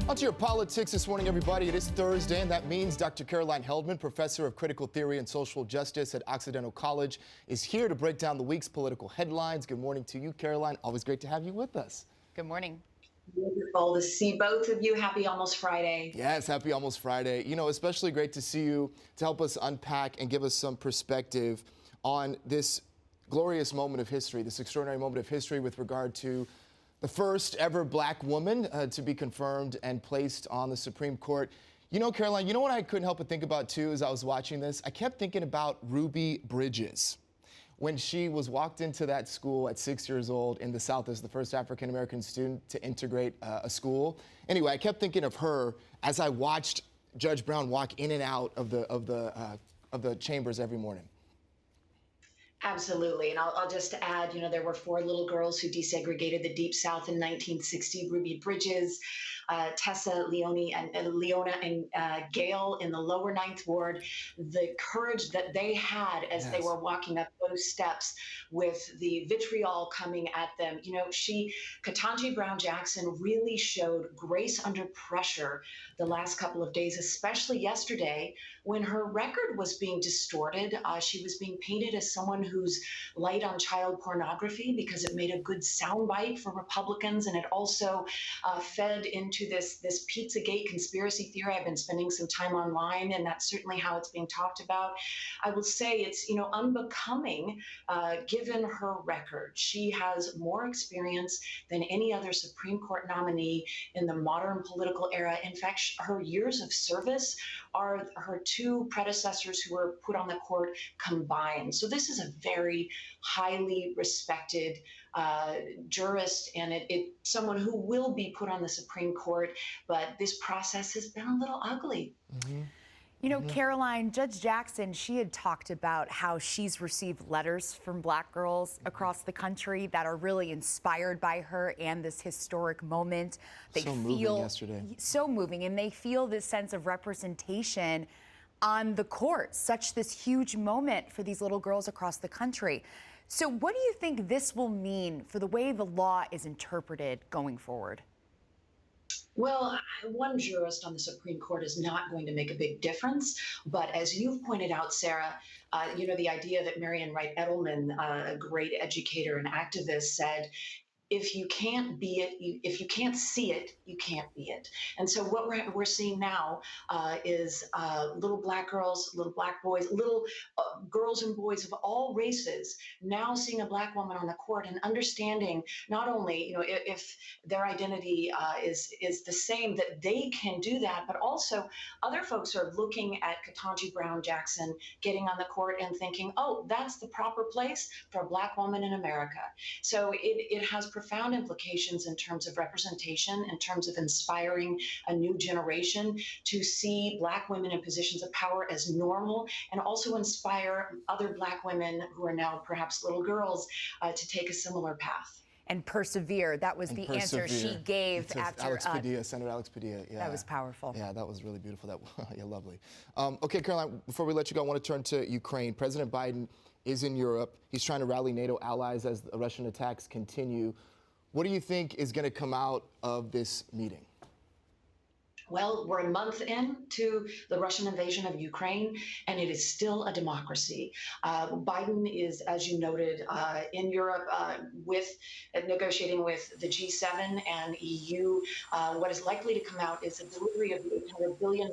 On to your politics this morning, everybody. It is Thursday, and that means Dr. Caroline Heldman, professor of critical theory and social justice at Occidental College, is here to break down the week's political headlines. Good morning to you, Caroline. Always great to have you with us. Good morning. Wonderful to see both of you. Happy Almost Friday. Yes, happy Almost Friday. You know, especially great to see you to help us unpack and give us some perspective on this glorious moment of history, this extraordinary moment of history with regard to the first ever black woman to be confirmed and placed on the Supreme Court. You know, Caroline, you know what I couldn't help but think about, too, as I was watching this? I kept thinking about Ruby Bridges when she was walked into that school at 6 years old in the South as the first African-American student to integrate a school. Anyway, I kept thinking of her as I watched Judge Brown walk in and out of the chambers every morning. Absolutely. And I'll just add, you know, there were 4 little girls who desegregated the Deep South in 1960, Ruby Bridges, Tessa, Leona, and Gail in the lower Ninth Ward. The courage that they had as they were walking up those steps with the vitriol coming at them. You know, Ketanji Brown Jackson really showed grace under pressure the last couple of days, especially yesterday when her record was being distorted. She was being painted as someone who's light on child pornography because it made a good soundbite for Republicans, and it also fed into this Pizzagate conspiracy theory. I've been spending some time online, and that's certainly how it's being talked about. I will say it's, you know, unbecoming given her record. She has more experience than any other Supreme Court nominee in the modern political era. In fact, her years of service are her 2 predecessors who were put on the court combined. So this is a very highly respected jurist, and someone who will be put on the Supreme Court, but this process has been a little ugly. Mm-hmm. You know, Caroline, Judge Jackson, she had talked about how she's received letters from black girls across the country that are really inspired by her and this historic moment. They so feel moving yesterday. So moving, and they feel this sense of representation on the court, such this huge moment for these little girls across the country. So what do you think this will mean for the way the law is interpreted going forward? Well, one jurist on the Supreme Court is not going to make a big difference. But as you've pointed out, Sarah, you know, the idea that Marian Wright Edelman, a great educator and activist, said, if you can't be it, if you can't see it, you can't be it. And so what we're seeing now is little black girls, little black boys, little girls and boys of all races now seeing a black woman on the court and understanding not only, you know, if their identity is the same, that they can do that, but also other folks are looking at Ketanji Brown Jackson getting on the court and thinking, oh, that's the proper place for a black woman in America. So it has profound implications in terms of representation, in terms of inspiring a new generation to see black women in positions of power as normal, and also inspire other black women who are now perhaps little girls to take a similar path. And persevere. That was the answer she gave after Senator Alex Padilla. Yeah, that was powerful. Yeah, that was really beautiful. Yeah, lovely. Okay, Caroline, before we let you go, I want to turn to Ukraine. President Biden is in Europe. He's trying to rally NATO allies as the Russian attacks continue. What do you think is going to come out of this meeting? Well, we're a month into the Russian invasion of Ukraine, and it is still a democracy. Biden is, as you noted, in Europe negotiating with the G7 and EU. What is likely to come out is a delivery of $800 billion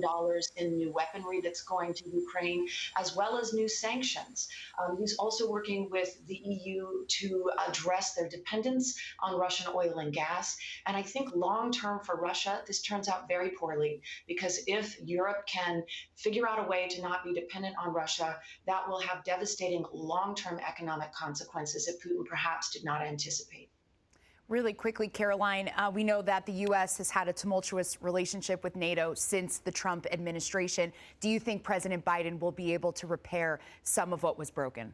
in new weaponry that's going to Ukraine, as well as new sanctions. He's also working with the EU to address their dependence on Russian oil and gas. And I think long-term for Russia, this turns out very poorly, because if Europe can figure out a way to not be dependent on Russia, that will have devastating long-term economic consequences that Putin perhaps did not anticipate. Really quickly, Caroline, we know that the U.S. has had a tumultuous relationship with NATO since the Trump administration. Do you think President Biden will be able to repair some of what was broken?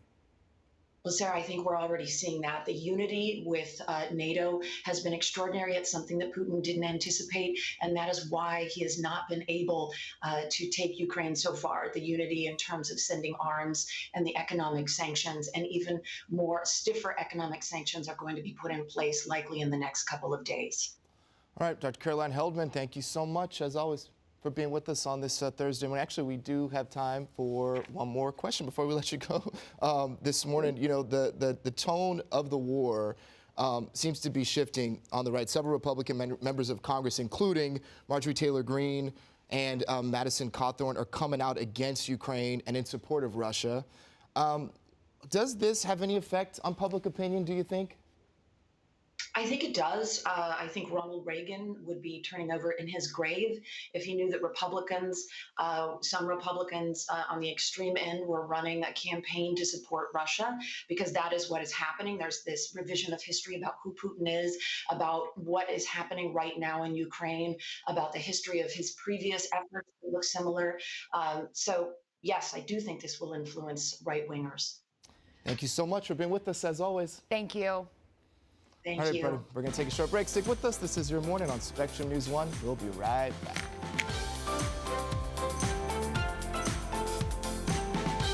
Well, Sarah, I think we're already seeing that. The unity with NATO has been extraordinary. It's something that Putin didn't anticipate, and that is why he has not been able to take Ukraine so far. The unity in terms of sending arms and the economic sanctions, and even more stiffer economic sanctions, are going to be put in place likely in the next couple of days. All right, Dr. Caroline Heldman, thank you so much, as always, for being with us on this Thursday morning. Actually, we do have time for one more question before we let you go. This morning, you know, the tone of the war seems to be shifting on the right. Several Republican members of Congress, including Marjorie Taylor Greene and Madison Cawthorn, are coming out against Ukraine and in support of Russia. Does this have any effect on public opinion, do you think? I think it does. I think Ronald Reagan would be turning over in his grave if he knew that Republicans, some Republicans on the extreme end, were running a campaign to support Russia, because that is what is happening. There's this revision of history about who Putin is, about what is happening right now in Ukraine, about the history of his previous efforts that look similar. So, yes, I do think this will influence right-wingers. Thank you so much for being with us, as always. Thank you. Thank All right, you. everybody, we're going to take a short break. Stick with us. This is Your Morning on Spectrum News 1. We'll be right back.